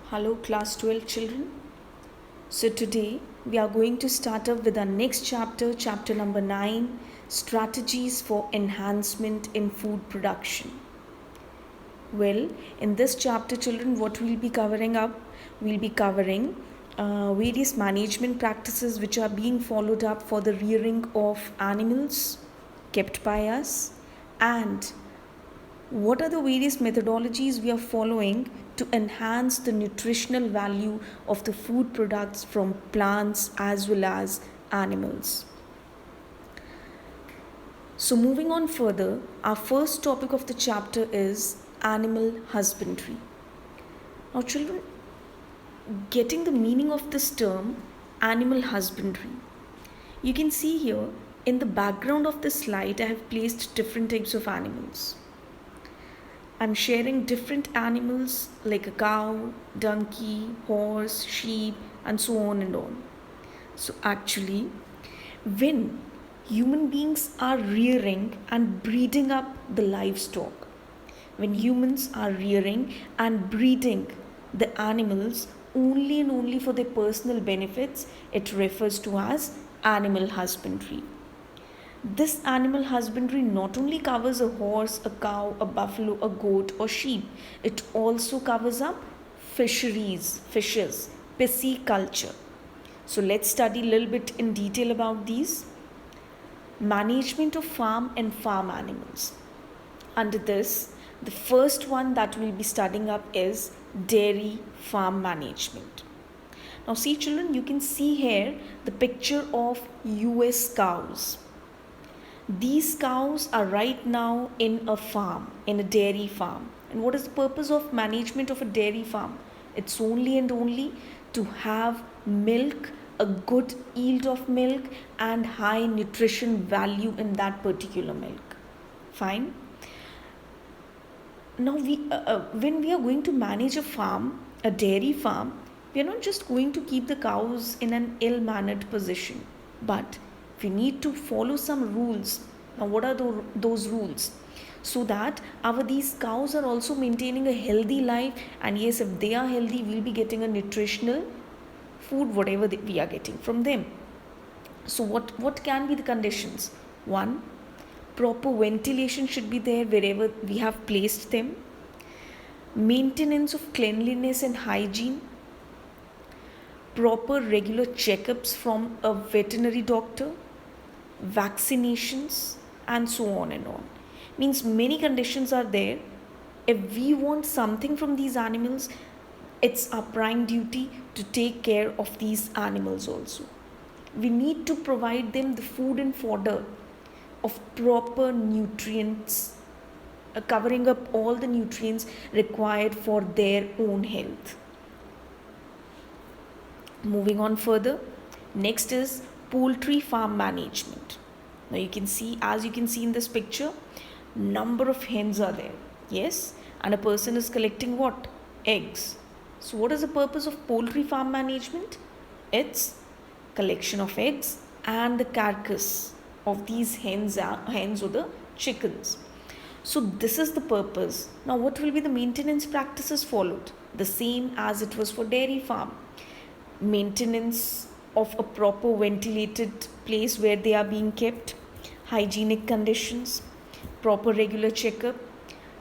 Hello, class 12 children. So, today we are going to start up with our next chapter, chapter number 9, Strategies for Enhancement in Food Production. Well, in this chapter, children, what we'll be covering up? We'll be covering various management practices which are being followed up for the rearing of animals kept by us, and what are the various methodologies we are following to enhance the nutritional value of the food products from plants as well as animals. So, moving on further, our first topic of the chapter is animal husbandry. Now, children, getting the meaning of this term, animal husbandry, you can see here in the background of the slide, I have placed different types of animals. I'm sharing different animals like a cow, donkey, horse, sheep, and so on and on. So, actually, when human beings are rearing and breeding up the livestock, when humans are rearing and breeding the animals only and only for their personal benefits, it refers to as animal husbandry. This animal husbandry not only covers a horse, a cow, a buffalo, a goat, or sheep, it also covers up fisheries, fishes, pisciculture. So let's study a little bit in detail about these. Management of farm and farm animals. Under this, the first one that we'll be studying up is dairy farm management. Now, see, children, you can see here the picture of US cows. These cows are right now in a farm, in a dairy farm. And what is the purpose of management of a dairy farm? It's only and only to have milk, a good yield of milk, and high nutrition value in that particular milk. Fine. Now, when we are going to manage a farm, a dairy farm, we are not just going to keep the cows in an ill-mannered position, but we need to follow some rules. Now, what are those rules? So that these cows are also maintaining a healthy life, and yes, if they are healthy, we'll be getting a nutritional food, whatever we are getting from them. So, what can be the conditions? One, proper ventilation should be there wherever we have placed them. Maintenance of cleanliness and hygiene. Proper regular checkups from a veterinary doctor. Vaccinations, and so on and on. Means many conditions are there. If we want something from these animals, it's our prime duty to take care of these animals also. We need to provide them the food and fodder of proper nutrients, covering up all the nutrients required for their own health. Moving on further, next is poultry farm management. Now you can see, as you can see in this picture, number of hens are there. Yes, and a person is collecting what? Eggs. So what is the purpose of poultry farm management? It's collection of eggs and the carcass of these hens or the chickens. So this is the purpose. Now what will be the maintenance practices followed? The same as it was for dairy farm. Maintenance of a proper ventilated place where they are being kept, hygienic conditions, proper regular checkup.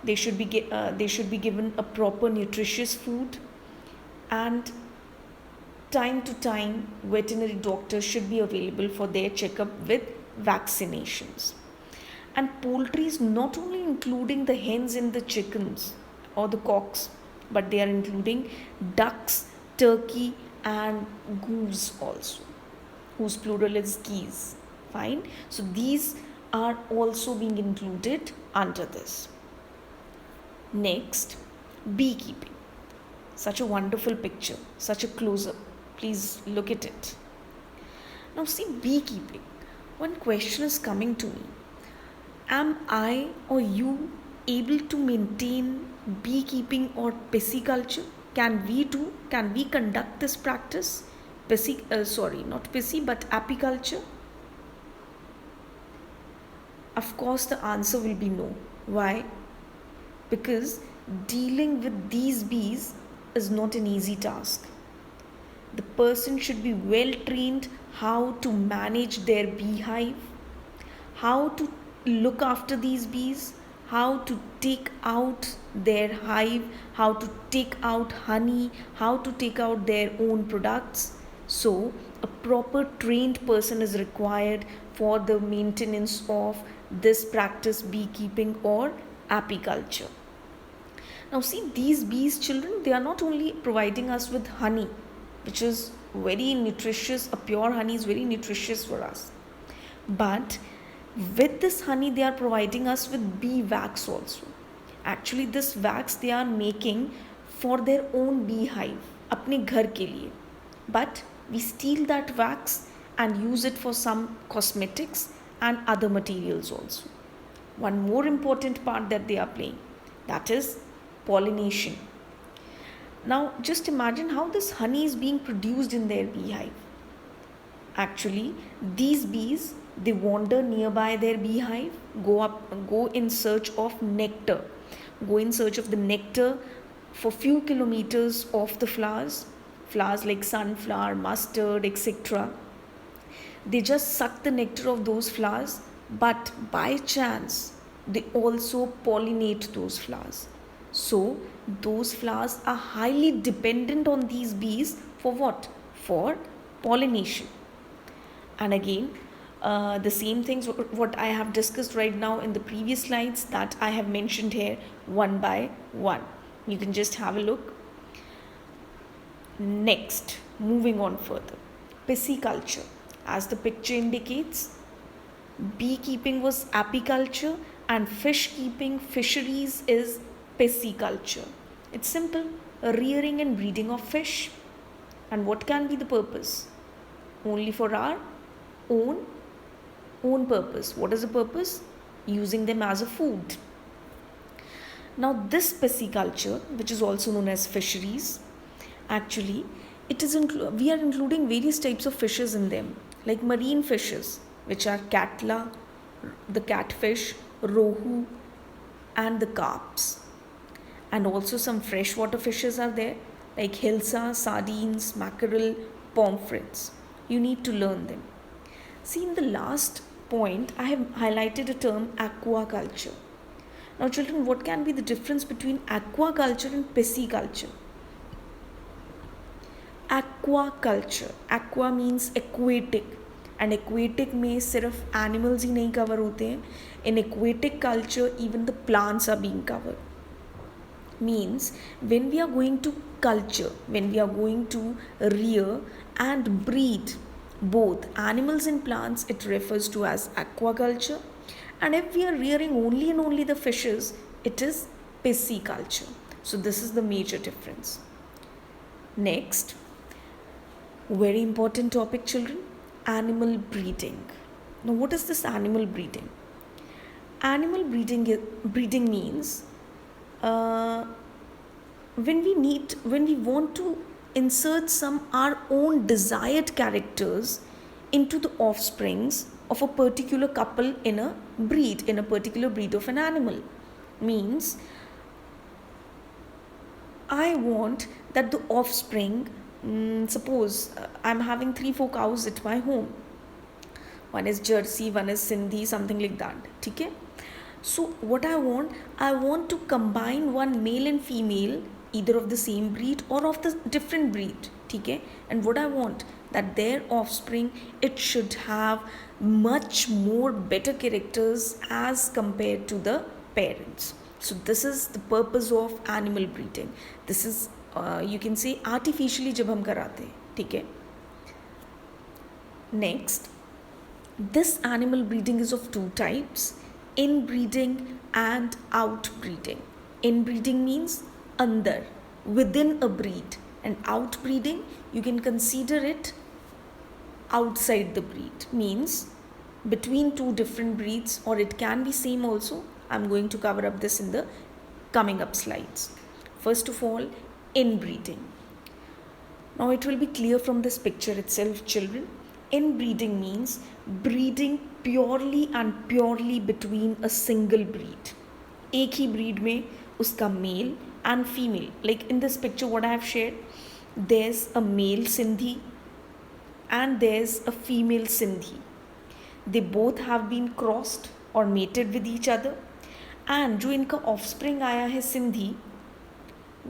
They should be given a proper nutritious food, and time to time veterinary doctors should be available for their checkup with vaccinations. And poultry is not only including the hens and the chickens or the cocks, but they are including ducks, turkey, and goose also, whose plural is geese. Fine. So these are also being included under this. Next, beekeeping. Such a wonderful picture, such a close-up. Please look at it. Now see, beekeeping. One question is coming to me. Am I or you able to maintain beekeeping or pisciculture? Can we conduct this practice? Not pisci, but apiculture? Of course, the answer will be no. Why? Because dealing with these bees is not an easy task. The person should be well trained how to manage their beehive, how to look after these bees, how to take out their hive, how to take out honey, how to take out their own products. So, a proper trained person is required for the maintenance of this practice beekeeping or apiculture. Now, see, these bees, children, they are not only providing us with honey, which is very nutritious, a pure honey is very nutritious for us, but with this honey they are providing us with bee wax also. Actually this wax they are making for their own beehive, अपने घर के लिए, but we steal that wax and use it for some cosmetics and other materials also. One more important part that they are playing, that is pollination. Now just imagine how this honey is being produced in their beehive. Actually these bees, they wander nearby their beehive, go in search of nectar, go in search of the nectar for few kilometers of the flowers like sunflower, mustard, etc. They just suck the nectar of those flowers, but by chance they also pollinate those flowers. So those flowers are highly dependent on these bees for what? For pollination. And again, the same things what I have discussed right now in the previous slides that I have mentioned here one by one. You can just have a look. Next, moving on further, pisciculture. As the picture indicates, beekeeping was apiculture and fish keeping, fisheries is pisciculture. It's simple, rearing and breeding of fish. And what can be the purpose? Only for our own purpose. What is the purpose? Using them as a food. Now this pisciculture, which is also known as fisheries, actually we are including various types of fishes in them, like marine fishes, which are catla, the catfish, rohu, and the carps. And also some freshwater fishes are there, like hilsa, sardines, mackerel, pomfrets. You need to learn them. See, in the last point, I have highlighted a term, aquaculture. Now children, what can be the difference between aquaculture and pisciculture? Aquaculture, aqua means aquatic, and aquatic में सिर्फ animals ही नहीं cover होते हैं. In aquatic culture, even the plants are being covered. Means when we are going to culture, when we are going to rear and breed both animals and plants, it refers to as aquaculture. And if we are rearing only and only the fishes, it is pisciculture. So this is the major difference. Next, very important topic children, animal breeding. Now what is this animal breeding? Animal breeding means when we want to insert some our own desired characters into the offsprings of a particular couple in a particular breed of an animal. Means I want that the offspring, suppose I'm having 3-4 cows at my home. One is Jersey, one is Sindhi, something like that. Okay? So what I want to combine one male and female, either of the same breed or of the different breed. Okay? And what I want, that their offspring, it should have much more better characters as compared to the parents. So this is the purpose of animal breeding. This is you can say artificially जब हम कराते हैं, ठीक है? Next, this animal breeding is of two types, inbreeding and outbreeding. Inbreeding means andar, within a breed, and outbreeding you can consider it outside the breed, means between two different breeds, or it can be same also. I'm going to cover up this in the coming up slides. First of all, inbreeding. Now it will be clear from this picture itself, children. Inbreeding means breeding purely between a single breed. एक ही breed में उसका male and female. Like in this picture, what I have shared, there's a male Sindhi and there's a female Sindhi. They both have been crossed or mated with each other. And जो इनका offspring आया है Sindhi,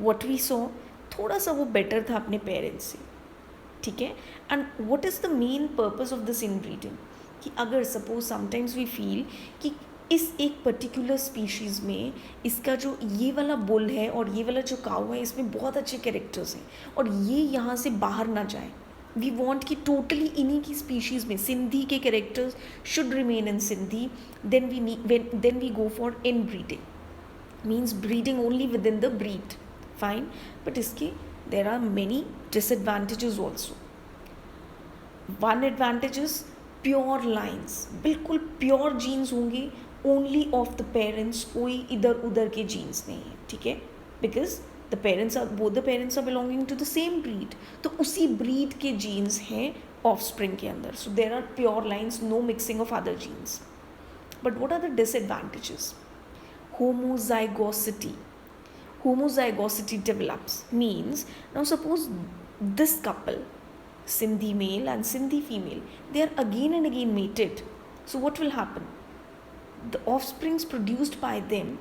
what we saw, थोड़ा सा वो better था अपने parents से, ठीक है. And what is the main purpose of this inbreeding, कि अगर सपोज समटाइम्स वी फील कि इस एक पर्टिकुलर स्पीशीज़ में इसका जो ये वाला बुल है और ये वाला जो काऊ है, इसमें बहुत अच्छे कैरेक्टर्स हैं और ये यहाँ से बाहर ना जाए, वी वॉन्ट कि टोटली इन्हीं की स्पीशीज़ में सिंधी के characters should remain in Sindhi, then we go for inbreeding, means breeding only within the breed, fine. But इसके there are many disadvantages also. One advantage is pure lines, बिल्कुल pure genes होंगे, only of the parents, कोई इधर उधर के genes नहीं है, ठीक है. Because the parents are, both the parents are belonging to the same breed, तो उसी ब्रीड के जीन्स हैं ऑफस्प्रिंग के अंदर. So there are pure lines, no mixing of other genes. But what are the disadvantages? Homozygosity. Homozygosity develops, means now suppose this couple, Sindhi male and Sindhi female, they are again and again mated. So what will happen? The offsprings produced by them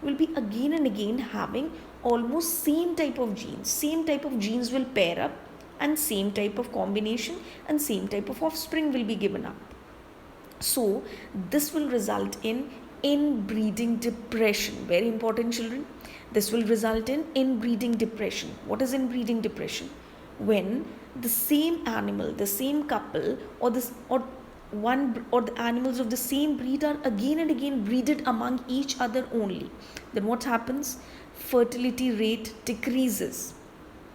will be again and again having almost same type of genes. Same type of genes will pair up and same type of combination and same type of offspring will be given up. So this will result in inbreeding depression. Very important, children. This will result in inbreeding depression. What is inbreeding depression? When the same animal, the same couple, or the animals of the same breed are again and again breeded among each other only, then what happens? Fertility rate decreases.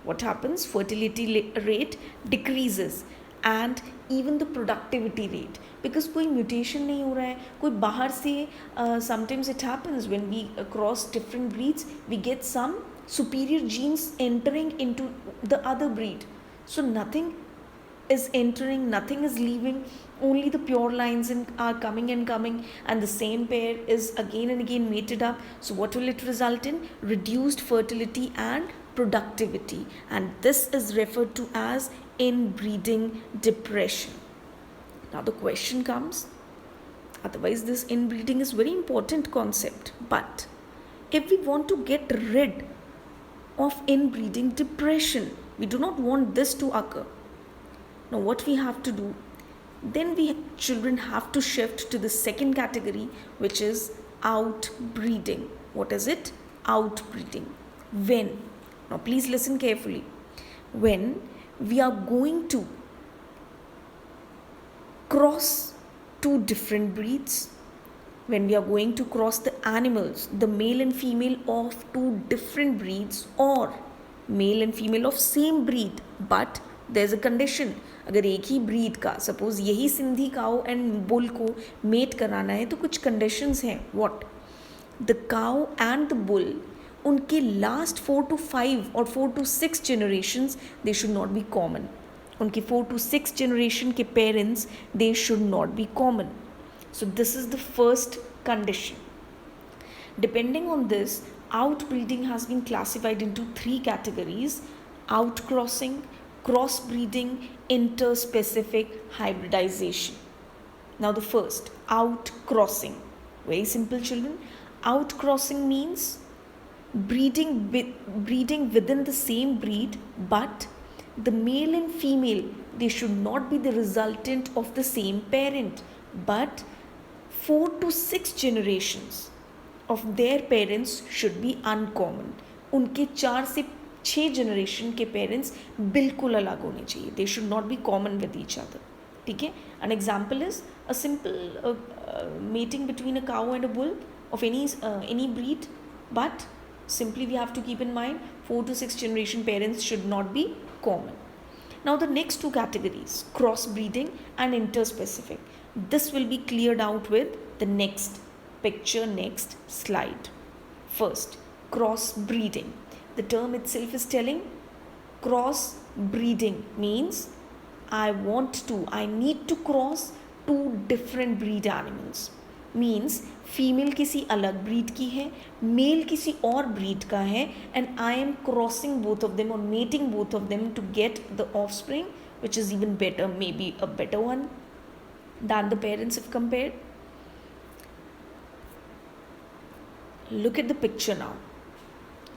What happens? Fertility rate decreases and even the productivity rate, because कोई mutation नहीं हो रहा है, कोई बाहर से sometimes it happens when we cross different breeds, we get some superior genes entering into the other breed. So nothing is entering, nothing is leaving, only the pure lines are coming and coming, and the same pair is again and again mated up. So what will it result in? Reduced fertility and productivity, and this is referred to as inbreeding depression. Now the question comes, otherwise this inbreeding is very important concept, but if we want to get rid of inbreeding depression, we do not want this to occur. Now what we have to do, then we children have to shift to the second category, which is outbreeding. What is it? Outbreeding. When? Now please listen carefully. When we are going to cross two different breeds, when we are going to cross the animals, the male and female of two different breeds, or male and female of same breed, but there's a condition. अगर एक ही breed का, suppose यही सिंधी काऊ and bull को met कराना है, तो कुछ conditions हैं. What? The cow and the bull, उनके लास्ट 4 to 5 और 4 to 6 generations they should not be common. उनके 4 to 6 जनरेशन के parents they should not be common. So this is the first condition. Depending on this, outbreeding has been classified into 3 categories: outcrossing, crossbreeding, interspecific hybridization. Now the first, outcrossing. Very simple, children. Outcrossing means breeding within the same breed, but the male and female, they should not be the resultant of the same parent, but 4 to 6 generations of their parents should be uncommon. उनके 4 से 6 generation के parents बिल्कुल अलग होने चाहिए. They should not be common with each other. ठीक है. An example is a simple mating between a cow and a bull of any breed, but simply we have to keep in mind 4 to 6 generation parents should not be common. Now the next 2 categories, crossbreeding and interspecific, this will be cleared out with the next picture, next slide. First, crossbreeding. The term itself is telling crossbreeding means I need to cross 2 different breed animals. Means female किसी अलग breed की है, mail किसी और breed का है, and I am crossing both of them और mating both of them to get the offspring which is even better, maybe a better one than the parents have compared. Look at the picture now.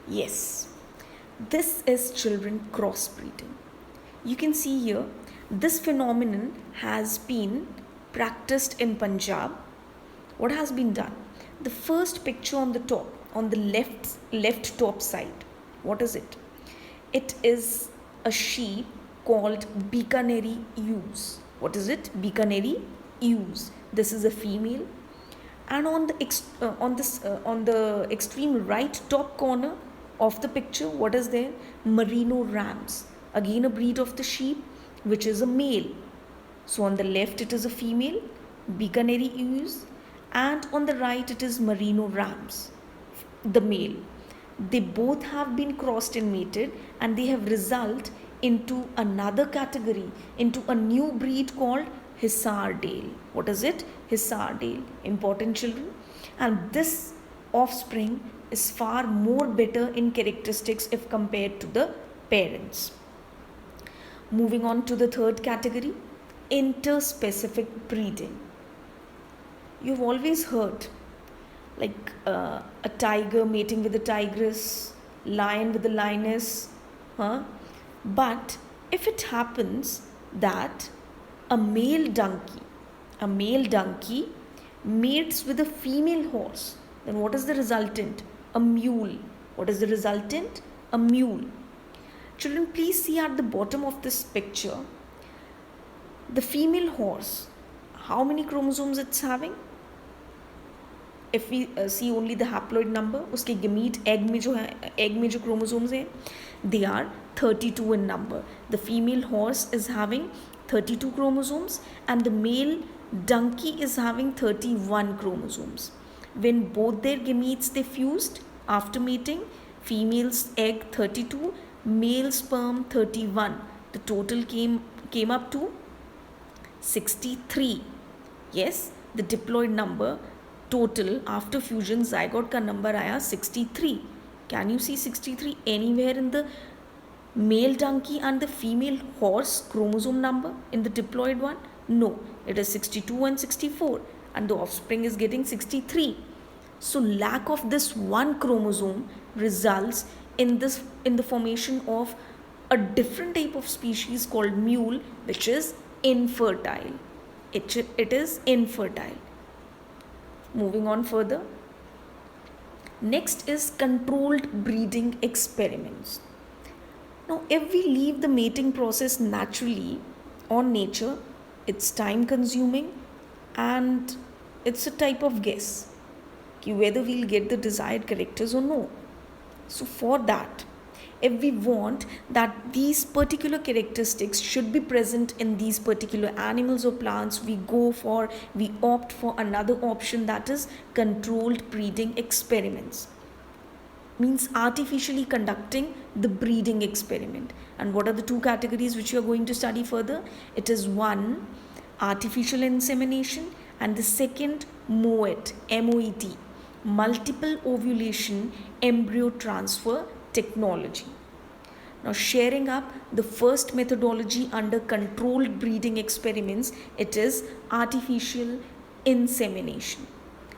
Yes, this is children crossbreeding. You can see here this phenomenon has been practiced in Punjab. What has been done? The first picture on the top, on the left top side, what is it? It is a sheep called Bikaneri ewes. What is it? Bikaneri ewes. This is a female. And on the extreme right top corner of the picture, what is there? Merino rams. Again a breed of the sheep, which is a male. So on the left it is a female, Bikaneri ewes, and on the right it is Merino rams, the male. They both have been crossed and mated, and they have resulted into another category, into a new breed called Hisardale. What is it? Hisardale. Important, children. And this offspring is far more better in characteristics if compared to the parents. Moving on to the third category, interspecific breeding. You've always heard like a tiger mating with a tigress, lion with a lioness, huh? But if it happens that a male donkey mates with a female horse, then what is the resultant? A mule. What is the resultant? A mule. Children, please see at the bottom of this picture, the female horse, how many chromosomes it's having? If we see only the haploid number, उसके gamete egg में जो chromosomes हैं, they are 32 in number. The female horse is having 32 chromosomes and the male donkey is having 31 chromosomes. When both their gametes they fused after mating, female's egg 32, male sperm 31. The total came up to 63. Yes, the diploid number total after fusion zygote का number आया 63. Can you see 63 anywhere in the male donkey and the female horse chromosome number in the diploid one? No, it is 62 and 64, and the offspring is getting 63. So lack of this one chromosome results in the formation of a different type of species called mule, which is infertile. It is infertile. Moving on further. Next is controlled breeding experiments. Now, if we leave the mating process naturally on nature, it's time consuming and it's a type of guess whether we'll get the desired characters or no. So for that, if we want that these particular characteristics should be present in these particular animals or plants, we opt for another option, that is controlled breeding experiments. Means artificially conducting the breeding experiment. And what are the two categories which you are going to study further? It is one, artificial insemination, and the second, MOET, M-O-E-T, multiple ovulation embryo transfer technology. Now, sharing up the first methodology under controlled breeding experiments, it is artificial insemination.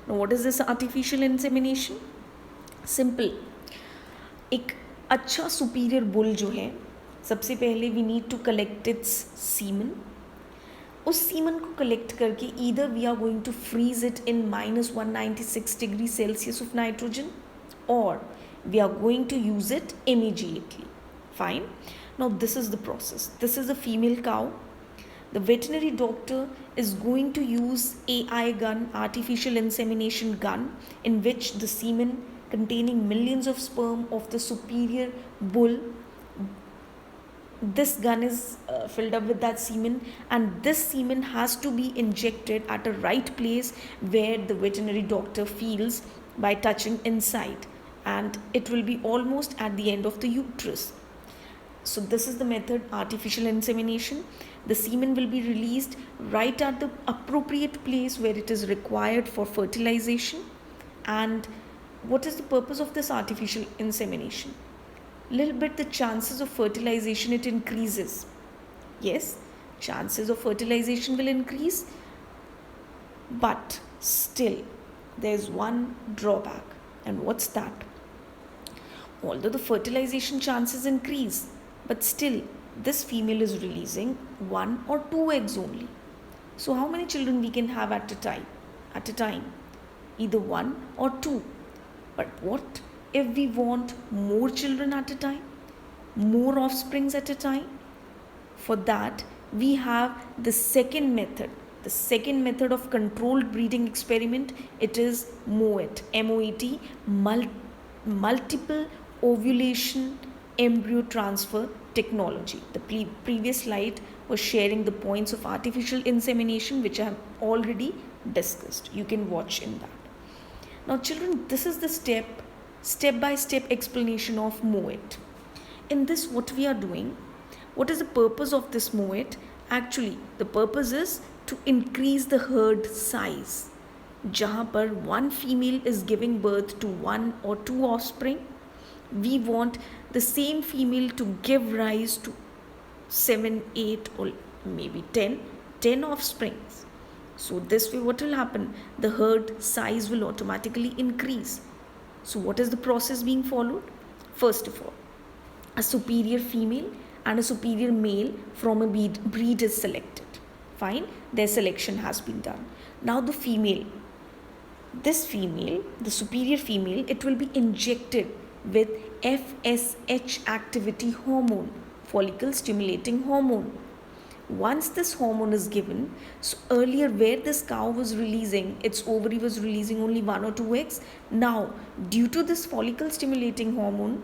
Now, what is this artificial insemination? Simple. एक अच्छा superior bull जो है, सबसे पहले we need to collect its semen. उस semen को collect करके either we are going to freeze it in -196 degree Celsius of nitrogen, or we are going to use it immediately. Fine. Now this is the process. This is a female cow. The veterinary doctor is going to use AI gun, artificial insemination gun, in which the semen containing millions of sperm of the superior bull, this gun is filled up with that semen, and this semen has to be injected at a right place where the veterinary doctor feels by touching inside, and it will be almost at the end of the uterus. So this is the method, artificial insemination. The semen will be released right at the appropriate place where it is required for fertilization. And what is the purpose of this artificial insemination? Little bit the chances of fertilization it increases. Yes, chances of fertilization will increase, but still there's one drawback. And what's that? Although the fertilization chances increase, but still this female is releasing 1 or 2 eggs only. So how many children we can have at a time? At a time, either 1 or 2. But what if we want more children at a time, more offsprings at a time? For that, we have the second method. The second method of controlled breeding experiment, it is MOET, M-O-E-T, multiple ovulation embryo transfer technology. The previous slide was sharing the points of artificial insemination, which I have already discussed. You can watch in that. Now children, this is the step by step explanation of MOET. In this, what we are doing, what is the purpose of this MOET? Actually, the purpose is to increase the herd size. जहाँ पर one female is giving birth to 1 or 2 offspring, we want the same female to give rise to 7, 8 or maybe 10 offsprings. So this way what will happen? The herd size will automatically increase. So what is the process being followed? First of all, a superior female and a superior male from a breed is selected. Fine, their selection has been done. Now the female, this female, the superior female, it will be injected with FSH activity hormone, follicle stimulating hormone. Once this hormone is given, so earlier where this cow was releasing, its ovary was releasing only 1 or 2 eggs. Now, due to this follicle stimulating hormone,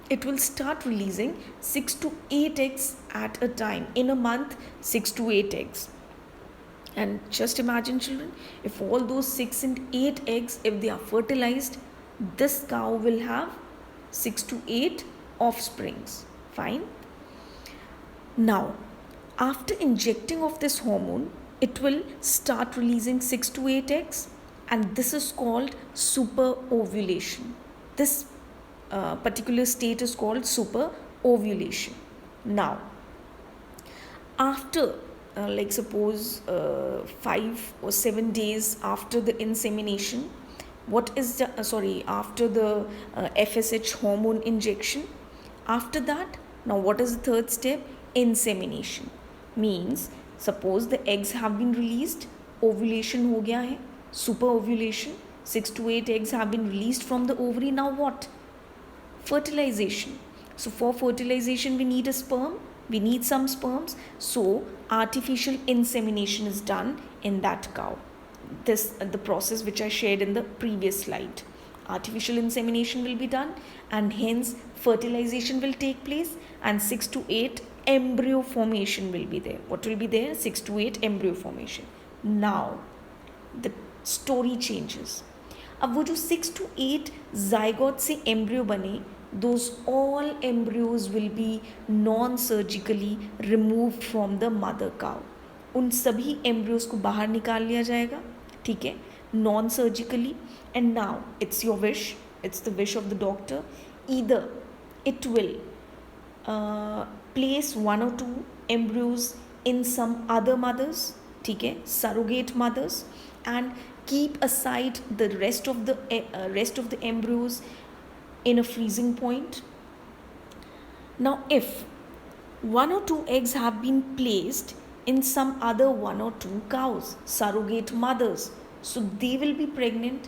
it will start releasing 6 to 8 eggs at a time. In a month, 6 to 8 eggs. And just imagine children, if all those 6 and 8 eggs, if they are fertilized, this cow will have 6 to 8 offsprings. Fine. Now, after injecting of this hormone, it will start releasing 6 to 8 eggs, and this is called super ovulation. This particular state is called super ovulation. Now, after like suppose 5 or 7 days after the insemination, what is the after the FSH hormone injection, after that, now what is the third step? Insemination. Means suppose the eggs have been released, ovulation ho gaya hai, super ovulation, 6 to 8 eggs have been released from the ovary. Now what? Fertilization. So for fertilization we need a sperm, we need some sperms, so artificial insemination is done in that cow. This the process which I shared in the previous slide. Artificial insemination will be done, and hence fertilization will take place, and 6 to 8 embryo formation will be there. What will be there? 6 to 8 embryo formation. Now the story changes. अब वो जो 6 to 8 zygote से embryo बने, those all embryos will be non-surgically removed from the mother cow. उन सभी embryos को बाहर निकाल लिया जाएगा, ठीक है, non-surgically. And now it's your wish, it's the wish of the doctor. Either it will place 1 or 2 embryos in some other mothers, ठीक है, surrogate mothers, and keep aside the rest of the embryos in a freezing point. Now if 1 or 2 eggs have been placed in some other 1 or 2 cows, surrogate mothers, so they will be pregnant,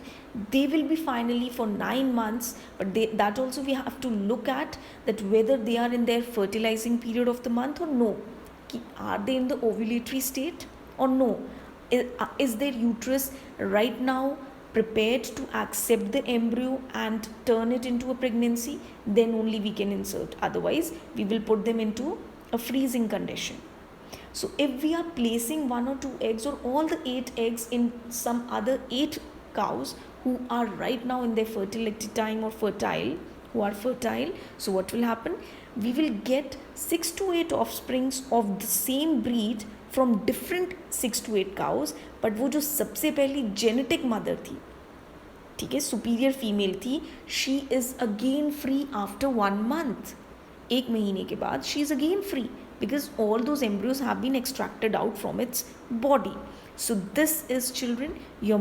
they will be finally for 9 months, but that also we have to look at that whether they are in their fertilizing period of the month or no. Are they in the ovulatory state or no? Is their uterus right now prepared to accept the embryo and turn it into a pregnancy? Then only we can insert. Otherwise, we will put them into a freezing condition. So if we are placing 1 or 2 eggs or all the 8 eggs in some other 8 cows who are right now in their fertility time or fertile, who are fertile, so what will happen? we will get 6 to 8 offsprings of the same breed from different 6 to 8 cows, but वो जो सबसे पहली genetic mother थी, ठीक है, superior female थी, she is again free after 1 month. 1 महीने के बाद she is again free because all those embryos have been extracted out from its body. So this is, children, your